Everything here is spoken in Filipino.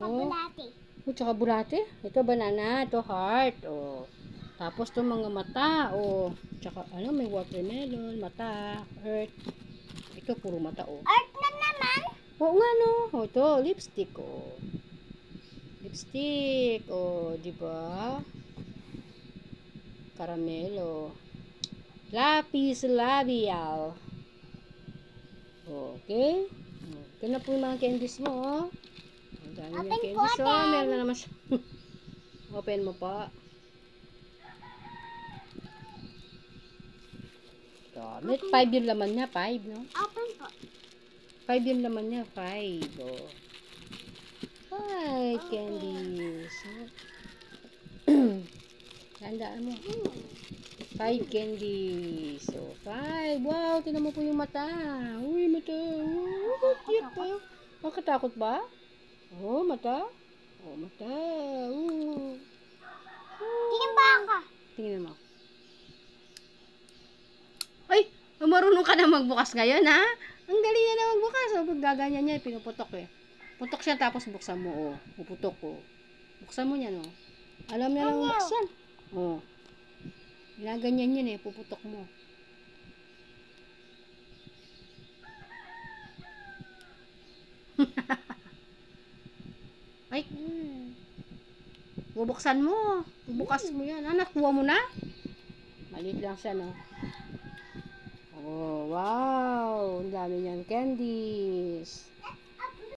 Oh, Bulati. tsaka bulate. Ito banana, ito heart. Oh. Tapos to mga mata. Oh. Tsaka ano, may watermelon, mata, earth. Ito puro mata. Oh. Earth na naman. Oo nga no. Oh, ito lipstick. Oh. Lipstick. Oh, di ba? Caramelo. Lapis labial. Okay? Ito na po yung mga candies mo. Oh. Ang dami niyang Open po candies. Oh, natin. meron na naman siya. Open mo pa. Dami. 5 yung laman niya. 5, no? Open po. 5 yung laman niya. 5. Oh. 5 candies. Tandaan mo. 5 candies. So, 5. Wow, tinan mo po yung mata. Uy, mata. Oh, cute po. Makatakot ba? Oh, mata. Oh, mata. Tingin ba ako? Tingnan mo. Ay, marunong ka na magbukas ngayon, ha? Ang galing na magbukas. O, pag gaganyan niya, pinuputok eh. Putok siya, tapos buksan mo, oh. Puputok, oh. Buksan mo niya, no? Alam niya lang buksan. Oh. Ginaganyan yun eh, puputok mo. Ay, bubuksan mo. Bubukas mo yan. Anak, kuha mo na? Maliit lang siya, no? Oh, wow. Ang dami niyang candies.